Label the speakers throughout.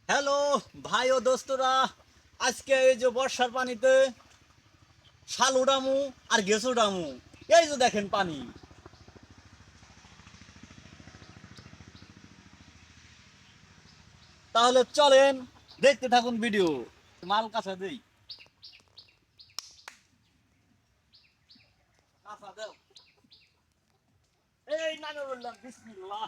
Speaker 1: Hello ভাই ও দোস্তরা, আজকে এই যে বর্ষার পানিতে শাল উড়ামু আর গেছ উড়ামু। এই যে দেখেন পানি। তাহলে চলেন দেখতে থাকুন ভিডিও। মাল কাছা দেই, কাছা দেও। এই নামে বললাম বিসমিল্লাহ।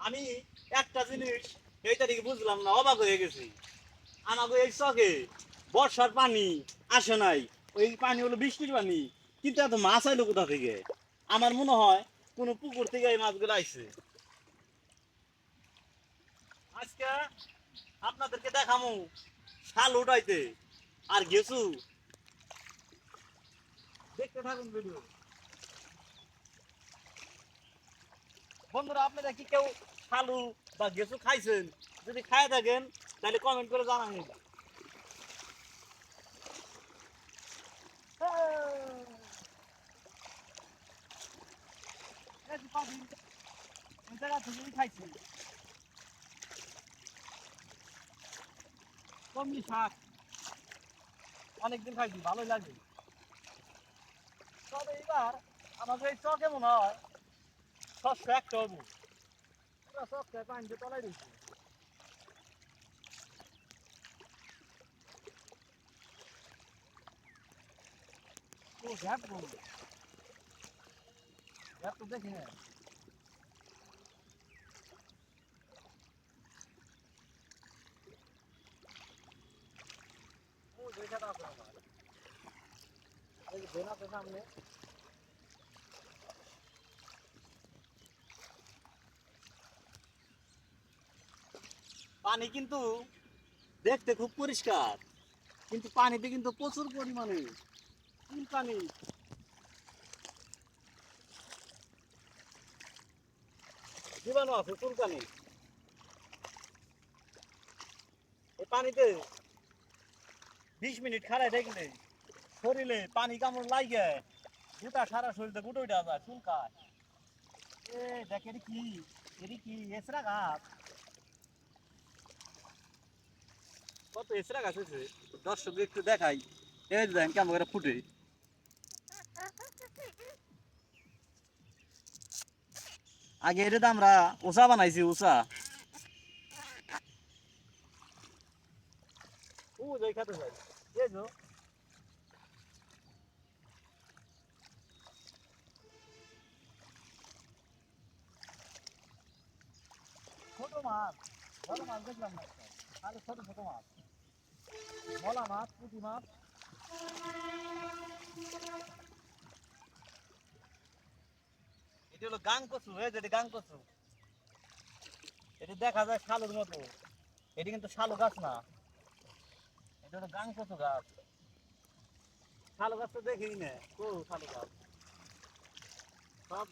Speaker 1: আমি একটা জিনিস এই তারিখে বুঝলাম না, অবাক হয়ে গেছি। আমাকে এই চকে বর্ষার পানি আসে নাই, ওই পানি হলো বৃষ্টির পানি, কিন্তু এত মাছ আইলো কোথা থেকে? আমার মনে হয় কোনো পুকুর থেকে এই মাছগুলো আইছে। আজকে আপনাদেরকে দেখামু শাল উঠাইতে আর গেছু। দেখতে থাকুন ভিডিও। বন্ধুরা, আপনারা কি কেউ শালু বা গেছু খাইছেন? যদি খায় থাকেন তাহলে কমেন্ট করে জানাবেন। খাইছি কমলি শাক, অনেকদিন খাইছি, ভালোই লাগে। তবে এবার আমাদের এই চকে মনে হয় সবশো একটা হবো। পুরা চকটা পানিতে তলাই দিয়েছি। ও গ্যাপ বলো, গ্যাপ তো দেখি না। ও যেখানে আছে আমার, এই যে বেনাতে সামনে। পানি কিন্তু দেখতে খুব পরিষ্কার, কিন্তু পানিতে কিন্তু প্রচুর পরিমাণে চুলকানি। জীবাণু আছে, চুলকানি। এই পানিতে 20 মিনিট খাড়াই দেখলে শরীরে পানি কামড় লাগে, গোটা সারা শরীরে গুটো উঠে যায়, চুলকায়। এ দেখ, এটি কি, এটি কি এসরা গাছ? কত এসরা গাছ আছে দর্শক একটু দেখাই। এই যে দেখেন কেমন করে ফুটে। আগে এটা আমরা উষা বানাইছি, উষা। ও যাই খেতে যাই, এই যে ছোট মাছ, বড় মাছ দেখলাম না একটা। তাহলে ছোট ছোট মাছ, মলা মাছ, পুঁটি মাছ। এটি হলো গাং কচু, এই যেটি গাং কচু। এটি দেখা যায় শালুর মতো, এটি কিন্তু শালু গাছ না, এটা হলো গাং কচু গাছ। শালু গাছ তো দেখিনি না, ও শালু গাছ সব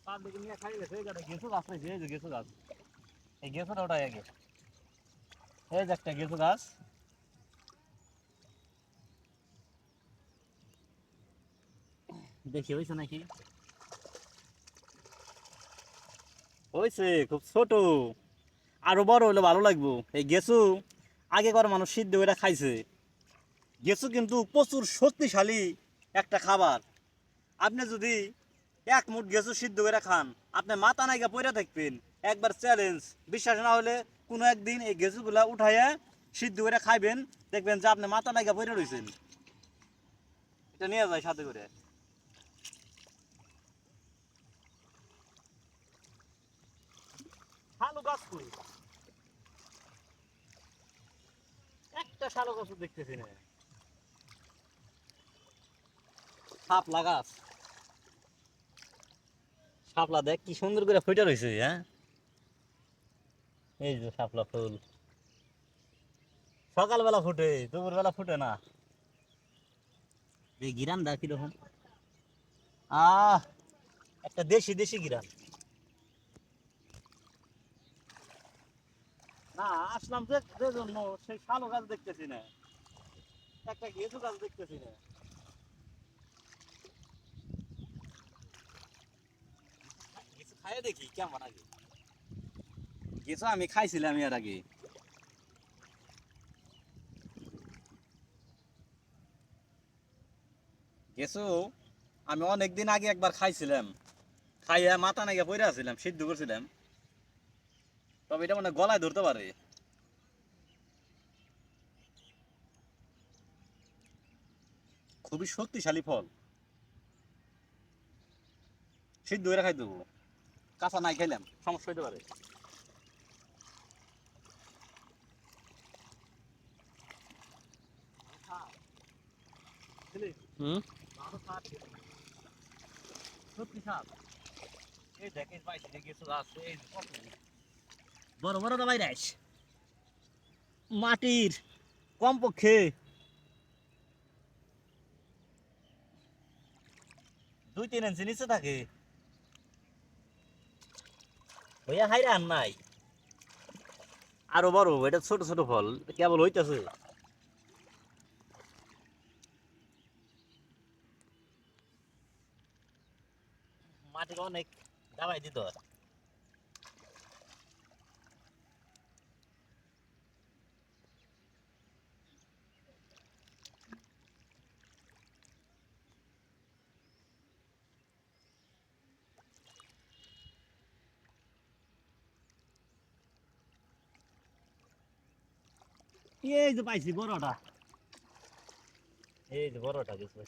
Speaker 1: পাবলিক নিয়ে খাই গেছে। এই গাছে গেছু গাছ রয়েছে, এই যে গেছু গাছ, এই গেছুটা ওটাই আগে। এই যে একটা গেছু গাছ, দেখি হয়েছে নাকি। হয়েছে, খুব ছোট। আরো বড় হলে ভালো লাগবো। এই গেছু আগেকার মানুষ সিদ্ধ করে খাইছে। গেছু কিন্তু প্রচুর শক্তিশালী একটা খাবার। আপনি যদি এক মুঠ গেছু সিদ্ধ করে খান, আপনি মাথা নাইগা পইরা থাকবেন। একবার চ্যালেঞ্জ, বিশ্বাস না হলে কোনো একদিন এই গেছুগুলা উঠাইয়া সিদ্ধ করে খাইবেন, দেখবেন যে আপনি মাথা নাইগা পইরা রয়েছেন। এটা নিয়ে যায় সাথে করে। শালু গাছ কই? একটা শালু গাছ দেখতেছি না। শাপলা গাছ, শাপলা দেখ কি সুন্দর করে ফুটে রয়েছে। হ্যাঁ, এই যে শাপলা ফুল সকালবেলা ফুটে, দুপুর বেলা ফুটে না। এই গিরান দা কিরকম, আহ একটা দেশি দেশি গিরান। না, আসলাম যে যে জন্য সেই শালু গাছ দেখতেছি না, একটা গেছু গাছ দেখতেছি না। খাইয়ে দেখি কেমন আগে। গেছো আমি খাইছিলাম এর আগে। গেছো আমি অনেকদিন আগে একবার খাইছিলাম, খাইয়া মাথা নাইগা পইরা আছিলাম, সিদ্ধ করছিলাম। তবে এটা মানে গলায় ধরতে পারে। খুবই শক্তিশালী ফল, সিদ্ধ করে খাই দেবো। কাঁচা নাই খাইলাম সমস্যা হইতে পারে। হুম, সত্যি স্বাদ। এই দেখ এই পাইছি যে কিছু আছে, এই যে কত বড় বড় দাবাই রাইস মাটির, কমপক্ষে 2-3 ইঞ্চি নিচে থাকে। হইয়া হাইরা আর নাই, আরো বড়। এটা ছোট ছোট ফল, কেবল হইতেছে। মাটির অনেক দাবাই দিত। এই যে পাইছি বড়টা, এই যে বড়টা গেছে।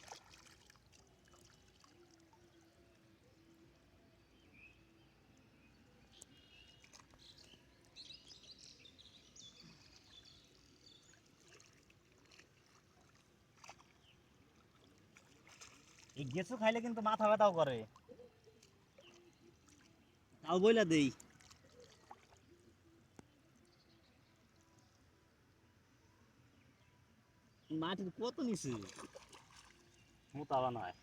Speaker 1: এই গেছু খাইলে কিন্তু মাথা ব্যথাও করে, তাও বইলা দেই। মাটির কত নিচে, মোটা বানায়।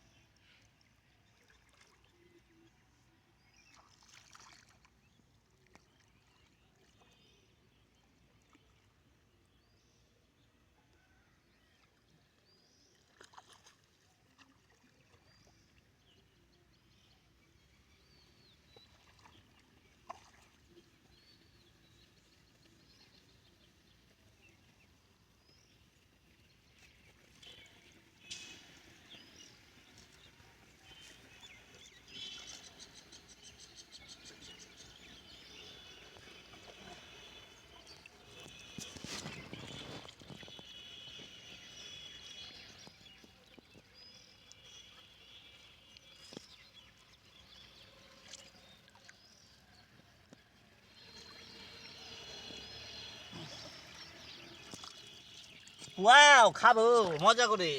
Speaker 1: ওয়াও, খাবো মজা করে।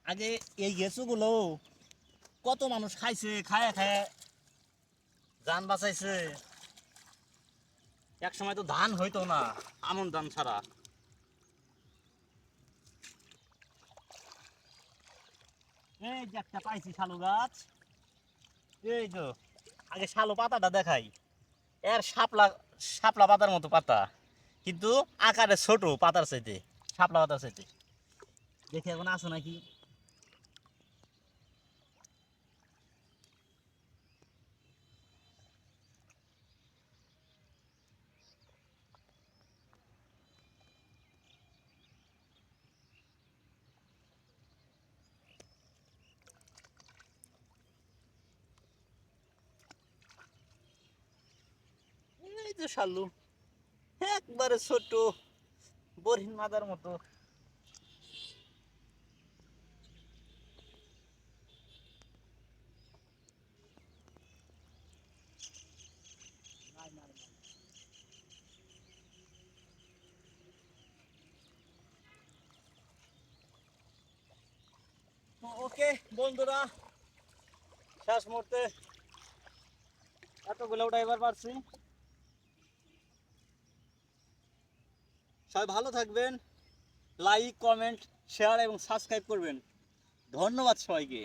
Speaker 1: আগে এই গেছুগুলো কত মানুষ খাইছে, খায়া খায়া জান বাঁচাইছে। এক সময় তো ধান হইতো না, আমন ধান ছাড়া। এই যে একটা পাইছি শালু গাছ, এই যে। আগে শালু পাতাটা দেখাই, এর শাপলা, শাপলা পাতার মতো পাতা, কিন্তু আকারে ছোট পাতার চাইতে, শাপলা পাতার চাইতে। দেখি এখন আছে নাকি। এই যে শালু, একবারে ছোট, বরহিন মাদার মতো। ওকে বন্ধুরা, শেষ মুহূর্তে এতগুলো উঠাইবার পারছি। সবাই ভালো থাকবেন, লাইক কমেন্ট শেয়ার এবং সাবস্ক্রাইব করবেন। ধন্যবাদ সবাইকে।